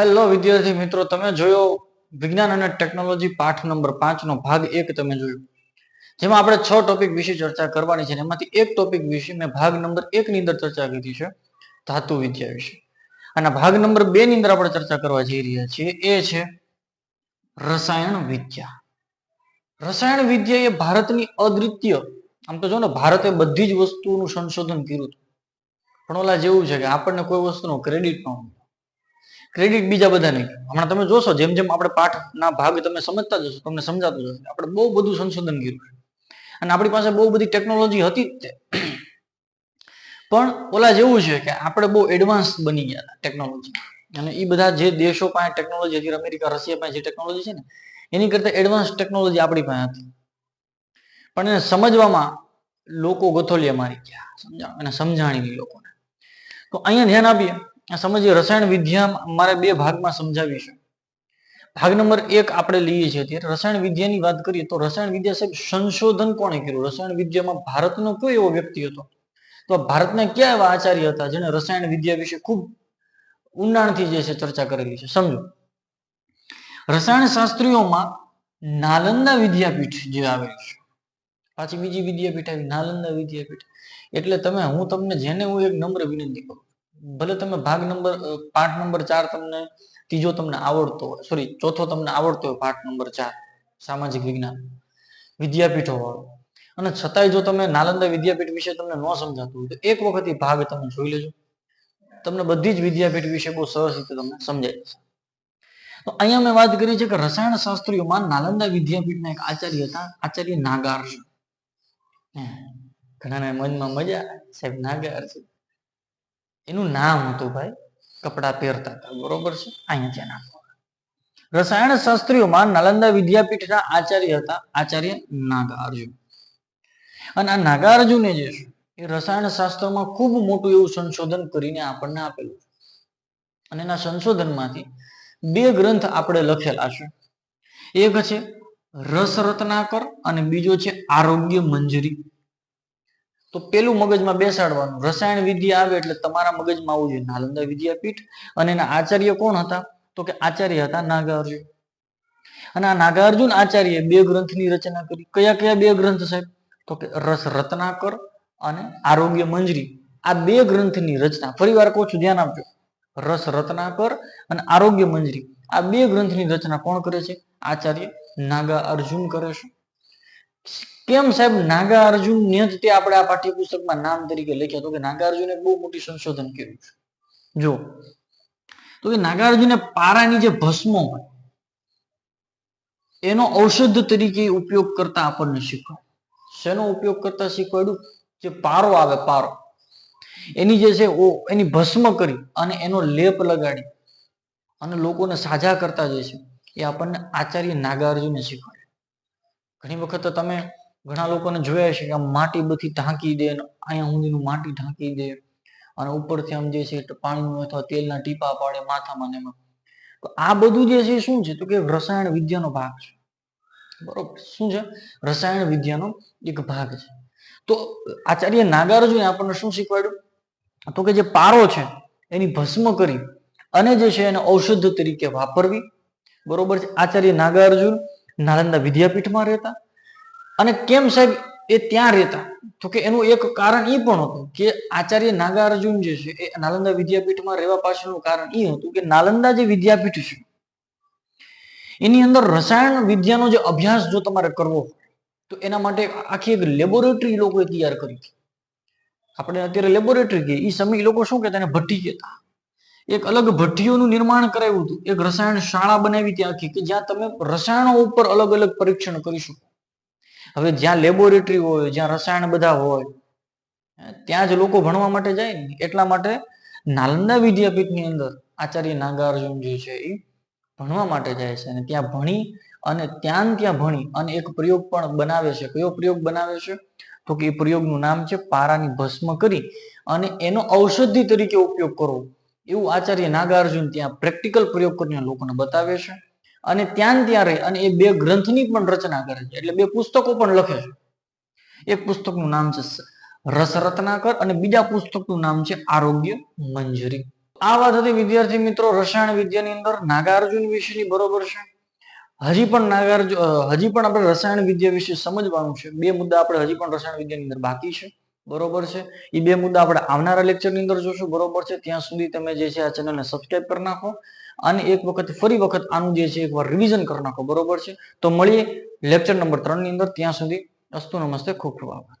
Hello વિદ્યાર્થી મિત્રો, તમે જોયો વિજ્ઞાન અને ટેકનોલોજી પાઠ નંબર 5 નો ભાગ 1 તમે જોયો, જેમાં આપણે 6 ટોપિક વિશે ચર્ચા કરવાની છે. એમાંથી એક ટોપિક વિશે મેં ભાગ નંબર 1 ની અંદર ચર્ચા કરી છે, ધાતુ વિદ્યા વિશે. અને ભાગ નંબર 2 ની અંદર આપણે ચર્ચા કરવા જઈ રહ્યા છીએ, એ છે રસાયણ વિદ્યા. રસાયણ વિદ્યા એ ભારતની અદ્વિતીય, આમ તો જો ને, ભારતે બધી જ વસ્તુનું સંશોધન કર્યું, પણ ઓલા જેવું છે કે આપણને કોઈ વસ્તુનો ક્રેડિટ ન મળે, ક્રેડિટ બીજા બધાને. હમણાં તમે જોશો, જેમ જેમ આપણે પાઠના ભાગ તમે સમજતા જશો, તમને સમજાતું જશે આપણે બહુ બધું સંશોધન કર્યું અને આપણી પાસે બહુ બધી ટેકનોલોજી હતી જ તે, પણ ઓલા જેવું છે કે આપણે બહુ એડવાન્સ બની ગયા હતા ટેકનોલોજી. અને એ બધા જે દેશો પાસે ટેકનોલોજી હતી, અમેરિકા, રશિયા પાસે જે ટેકનોલોજી છે ને, એની કરતા એડવાન્સ ટેકનોલોજી આપણી પાસે હતી, પણ એને સમજવામાં લોકો ગથોલિયા મારી ગયા, સમજાવ અને સમજાણી નહીં લોકોને. તો અહીંયા ધ્યાન આપીએ, સમજીએ. રસાયણ વિદ્યા મારે 2 ભાગમાં સમજાવી છે. ભાગ નંબર 1 આપણે લઈએ છીએ ત્યારે રસાયણ વિદ્યાની વાત કરીએ તો રસાયણ વિદ્યા સાહેબ સંશોધન કોણે કર્યું? રસાયણ વિદ્યામાં ભારતનો કયો એવો વ્યક્તિ હતો? તો ભારતના કયા એવા આચાર્ય હતા જેને રસાયણ વિદ્યા વિશે ખૂબ ઊંડાણથી જે છે ચર્ચા કરેલી છે? સમજો, રસાયણ શાસ્ત્રીઓમાં નાલંદા વિદ્યાપીઠ જે આવેલી છે, પાછી બીજી વિદ્યાપીઠ આવી, નાલંદા વિદ્યાપીઠ. એટલે હું તમને જેને હું એક નમ્ર વિનંતી કરું, ભલે તમે ભાગ નંબર પાઠ નંબર 4 તમને ત્રીજો તમને આવડતો હોય, સોરી ચોથો તમને આવડતો હોય, પાઠ નંબર 4 સામાજિક વિજ્ઞાન વિદ્યાપીઠો વાળો, અને છતાંય જો તમે નાલંદા વિદ્યાપીઠ વિશે તમને ન સમજાતું હોય તો એક વખત એ ભાગ તમે જોઈ લેજો, તમને બધી જ વિદ્યાપીઠ વિશે બહુ સરસ રીતે તમને સમજાય જશે. તો અહીંયા મેં વાત કરી છે કે રસાયણ શાસ્ત્રીઓમાં નાલંદા વિદ્યાપીઠના એક આચાર્ય હતા, આચાર્ય નાગાર્જુન. ઘણાના મનમાં મજા, સાહેબ નાગાર્જુન એનું નામ હતું, ભાઈ કપડા પહેરતા હતા, બરોબર છે? અહીંયા ધ્યાન આપો. રસાયણ શાસ્ત્રીઓમાં નાલંદા વિદ્યાપીઠના આચાર્ય હતા આચાર્ય નાગાર્જુન. અને આ નાગાર્જુને જે છે એ રસાયણ શાસ્ત્રમાં ખૂબ મોટું એવું સંશોધન કરીને આપણને આપેલું છે. અને એના સંશોધનમાંથી 2 ગ્રંથ આપણે લખેલા છે. એક છે રસ રત્નાકર અને બીજો છે આરોગ્ય મંજરી. તો પેલું મગજમાં બેસાડવાનું, રસાયણ વિદ્યા આવે એટલે તમારા મગજમાં આવવું જોઈએ નાલંદા વિદ્યાપીઠ, અને એના આચાર્ય કોણ હતા? તો કે આચાર્ય હતા નાગાર્જુન. અને આ નાગાર્જુન આચાર્ય 2 ગ્રંથની રચના કરી. કયા કયા 2 ગ્રંથ સાહેબ? તો કે રસ રત્નાકર અને આરોગ્ય મંજરી. આ 2 ગ્રંથની રચના, ફરીવાર કહું છું, ધ્યાન આપજો, રસ રત્નાકર અને આરોગ્ય મંજરી, આ 2 ગ્રંથની રચના કોણ કરે છે? આચાર્ય નાગાર્જુન કરે છે. કેમ સાહેબ નાગાર્જુન ને જ તે આપણે આ પાઠ્યપુસ્તકમાં નામ તરીકે લખ્યા? તો કે નાગાર્જુને બહુ મોટી સંશોધન કર્યું છે. જો તો કે નાગાર્જુને પારાની જે ભસ્મ હોય એનો ઔષધ તરીકે ઉપયોગ કરતા આપણને શીખવાડ્યું. શેનો ઉપયોગ કરતા શીખવાડ્યું? જે પારો આવે, પારો, એની જે છે એની ભસ્મ કરી અને એનો લેપ લગાડી અને લોકોને સાજા કરતા જે છે એ આપણને આચાર્ય નાગાર્જુને શીખવાડ્યું. ઘણી વખત તમે ઘણા લોકોને જોયા છે કે આમ માટી બધી ઢાંકી દે, અહીંયા સુધીનું માટી ઢાંકી દે અને ઉપરથી આમ જે છે પાણીનું અથવા તેલના ટીપા પાડે માથામાં ને એમાં. તો આ બધું જે છે શું છે? તો કે રસાયણ વિદ્યાનો ભાગ છે, બરોબર? શું છે? રસાયણ વિદ્યાનો એક ભાગ છે. તો આચાર્ય નાગાર્જુને આપણને શું શીખવાડ્યું? તો કે જે પારો છે એની ભસ્મ કરી અને જે છે એને ઔષધ તરીકે વાપરવી, બરોબર છે? આચાર્ય નાગાર્જુન નાલંદા વિદ્યાપીઠમાં રહેતા. અને કેમ સાહેબ એ ત્યાં રહેતા? તો કે એનું એક કારણ એ પણ હતું કે આચાર્ય નાગાર્જુન જે છે એ નાલંદા વિદ્યાપીઠમાં રહેવા પાછળનું કારણ એ હતું કે નાલંદા જે વિદ્યાપીઠ છે એની અંદર રસાયણ વિદ્યાનો જે અભ્યાસ જો તમારે કરવો હોય તો એના માટે આખી એક લેબોરેટરી લોકોએ તૈયાર કરી હતી. આપણે અત્યારે લેબોરેટરી કહીએ, એ સમય લોકો શું કહેતા? એને ભઠ્ઠી કહેતા. એક અલગ ભઠ્ઠીઓનું નિર્માણ કરાવ્યું હતું, એક રસાયણ શાળા બનાવી હતી આખી, કે જ્યાં તમે રસાયણો ઉપર અલગ અલગ પરીક્ષણ કરી શકો. હવે જ્યાં લેબોરેટરી હોય, જ્યાં રસાયણ બધા હોય, ત્યાં જ લોકો ભણવા માટે જાય ને. એટલા માટે નાલંદા વિદ્યાપીઠની અંદર આચાર્ય નાગાર્જુન જે છે એ ભણવા માટે જાય છે અને ત્યાં ભણી અને ત્યાં ભણી અને એક પ્રયોગ પણ બનાવે છે. કયો પ્રયોગ બનાવે છે? તો કે એ પ્રયોગનું નામ છે પારાની ભસ્મ કરી અને એનો ઔષધિ તરીકે ઉપયોગ કરવો, એવું આચાર્ય નાગાર્જુન ત્યાં પ્રેક્ટિકલ પ્રયોગ કરીને લોકોને બતાવે છે. અને ત્યાં રહી અને એ 2 ગ્રંથની પણ રચના કરે છે, એટલે 2 પુસ્તકો પણ લખે છે. એક પુસ્તકનું નામ છે રસ રત્નાકર અને બીજા પુસ્તકનું નામ છે આરોગ્ય મંજરી. આ વાત હતી વિદ્યાર્થી મિત્રો રસાયણ વિદ્યાની અંદર નાગાર્જુન વિશેની, બરોબર છે. હજી પણ આપણે રસાયણ વિદ્યા વિશે સમજવાનું છે. 2 મુદ્દા આપણે હજી પણ રસાયણ વિદ્યાની અંદર બાકી છે, બરોબર છે. એ 2 મુદ્દા આપણે આવનારા લેક્ચરની અંદર જોશું, બરોબર છે. ત્યાં સુધી તમે જે છે આ ચેનલને સબસ્ક્રાઇબ કરી નાખો અને ફરી વખત આનું જે છે એકવાર રિવિઝન કરી નાખો, બરોબર છે. તો મળીએ લેક્ચર નંબર 3 ની અંદર. ત્યાં સુધી અસ્તુ નમસ્તે, ખૂબ ખૂબ આભાર.